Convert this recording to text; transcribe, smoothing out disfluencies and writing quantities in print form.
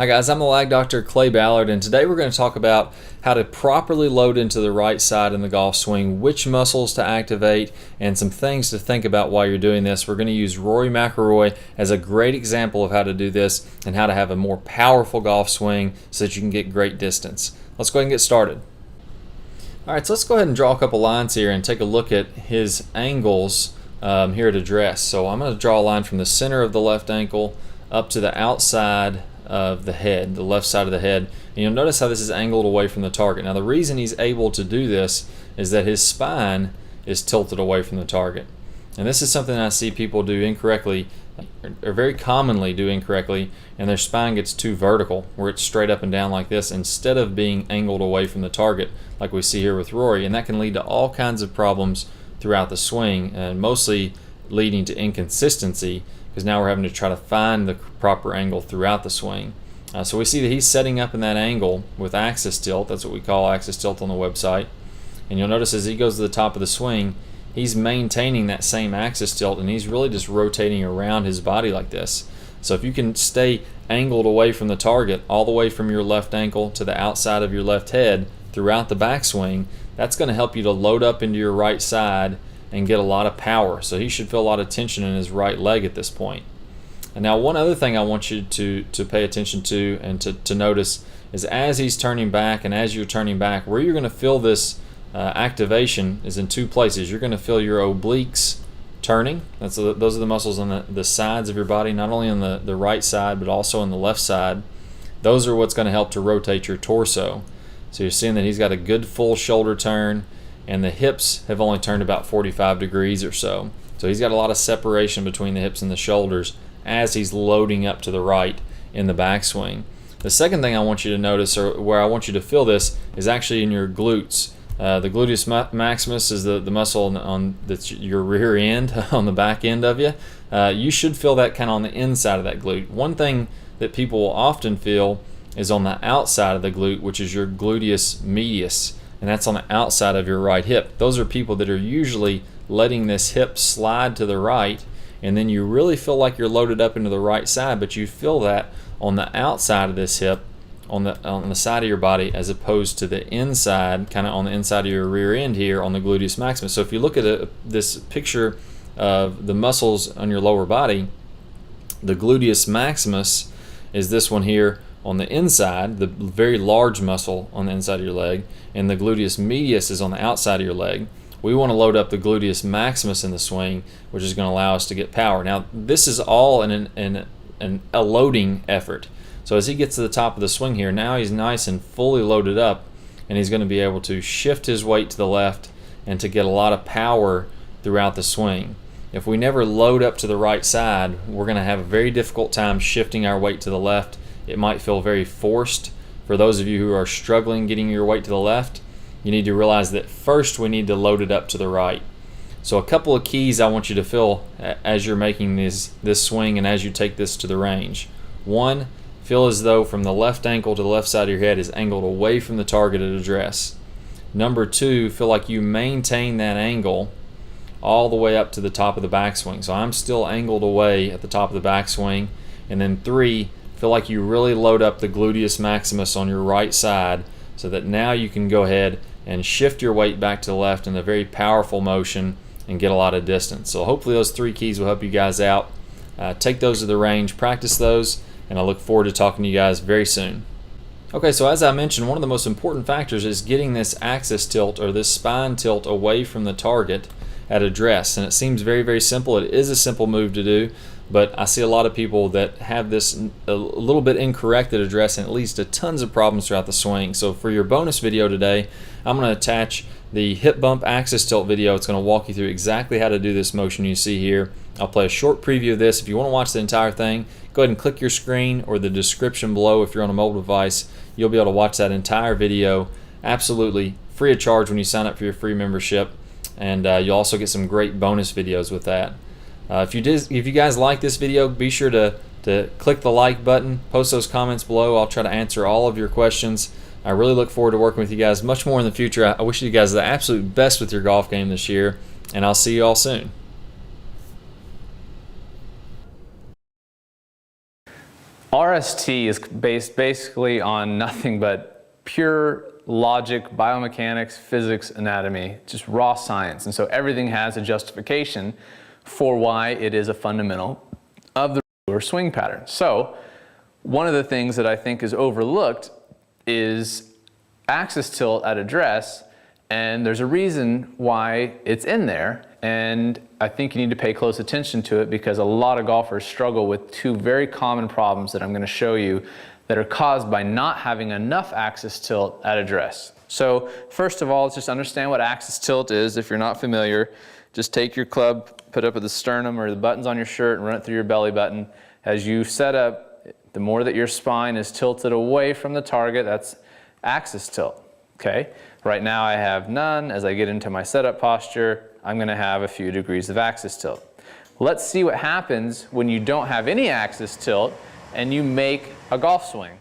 Hi guys, I'm the lag doctor Clay Ballard, and today we're going to talk about how to properly load into the right side in the golf swing, which muscles to activate, and some things to think about while you're doing this. We're going to use Rory Mcilroy as a great example of how to do this and how to have a more powerful golf swing so that you can get great distance. Let's go ahead and get started. Alright, so let's go ahead and draw a couple lines here and take a look at his angles here at address. So I'm going to draw a line from the center of the left ankle up to the outside of the head, the left side of the head, and you'll notice how this is angled away from the target. Now the reason he's able to do this is that his spine is tilted away from the target, and this is something I see people do incorrectly, or very commonly do incorrectly, and their spine gets too vertical where it's straight up and down like this instead of being angled away from the target like we see here with Rory, and that can lead to all kinds of problems throughout the swing, and mostly leading to inconsistency, because now we're having to try to find the proper angle throughout the swing. So we see that he's setting up in that angle with axis tilt. That's what we call axis tilt on the website. And you'll notice as he goes to the top of the swing, he's maintaining that same axis tilt, and he's really just rotating around his body like this. So if you can stay angled away from the target, all the way from your left ankle to the outside of your left head throughout the backswing, that's going to help you to load up into your right side and get a lot of power. So he should feel a lot of tension in his right leg at this point. And now one other thing I want you to pay attention to and to notice is as he's turning back and as you're turning back, where you're going to feel this activation is in two places. You're going to feel your obliques turning. Those are the muscles on the sides of your body, not only on the right side but also on the left side. Those are what's going to help to rotate your torso. So you're seeing that he's got a good full shoulder turn, and the hips have only turned about 45 degrees or so. So he's got a lot of separation between the hips and the shoulders as he's loading up to the right in the backswing. The second thing I want you to notice, or where I want you to feel this, is actually in your glutes. The gluteus maximus is the muscle on that's your rear end, on the back end of you. You should feel that kind of on the inside of that glute. One thing that people will often feel is on the outside of the glute, which is your gluteus medius, and that's on the outside of your right hip. Those are people that are usually letting this hip slide to the right, and then you really feel like you're loaded up into the right side, but you feel that on the outside of this hip, on the side of your body, as opposed to the inside, kind of on the inside of your rear end here on the gluteus maximus. So if you look at this picture of the muscles on your lower body, the gluteus maximus is this one here on the inside, the very large muscle on the inside of your leg, and the gluteus medius is on the outside of your leg. We want to load up the gluteus maximus in the swing, which is going to allow us to get power. Now, this is all a loading effort. So as he gets to the top of the swing here, now he's nice and fully loaded up, and he's going to be able to shift his weight to the left and to get a lot of power throughout the swing. If we never load up to the right side, we're going to have a very difficult time shifting our weight to the left. It might feel very forced. For those of you who are struggling getting your weight to the left, you need to realize that first we need to load it up to the right. So a couple of keys I want you to feel as you're making this swing and as you take this to the range. One, feel as though from the left ankle to the left side of your head is angled away from the target at address. Number two, feel like you maintain that angle all the way up to the top of the backswing. So I'm still angled away at the top of the backswing. And then three, feel like you really load up the gluteus maximus on your right side so that now you can go ahead and shift your weight back to the left in a very powerful motion and get a lot of distance. So hopefully those three keys will help you guys out. Take those to the range, practice those, and I look forward to talking to you guys very soon. Okay, so as I mentioned, one of the most important factors is getting this axis tilt or this spine tilt away from the target at address. And it seems very, very simple. It is a simple move to do, but I see a lot of people that have this a little bit incorrect at address, and it leads to tons of problems throughout the swing. So for your bonus video today, I'm going to attach the hip bump axis tilt video. It's going to walk you through exactly how to do this motion you see here. I'll play a short preview of this. If you want to watch the entire thing, go ahead and click your screen or the description below. If you're on a mobile device, you'll be able to watch that entire video absolutely free of charge when you sign up for your free membership, and you'll also get some great bonus videos with that. If you guys like this video, be sure to click the like button, post those comments below. I'll try to answer all of your questions. I really look forward to working with you guys much more in the future. I wish you guys the absolute best with your golf game this year, and I'll see you all soon. RST is based basically on nothing but pure logic, biomechanics, physics, anatomy, just raw science. And so everything has a justification for why it is a fundamental of the regular swing pattern. So one of the things that I think is overlooked is axis tilt at address, and there's a reason why it's in there, and I think you need to pay close attention to it because a lot of golfers struggle with two very common problems that I'm going to show you that are caused by not having enough axis tilt at address. So first of all, let's just understand what axis tilt is. If you're not familiar, just take your club, put it up at the sternum or the buttons on your shirt and run it through your belly button. As you set up, the more that your spine is tilted away from the target, that's axis tilt. Okay? Right now I have none. As I get into my setup posture, I'm going to have a few degrees of axis tilt. Let's see what happens when you don't have any axis tilt and you make a golf swing.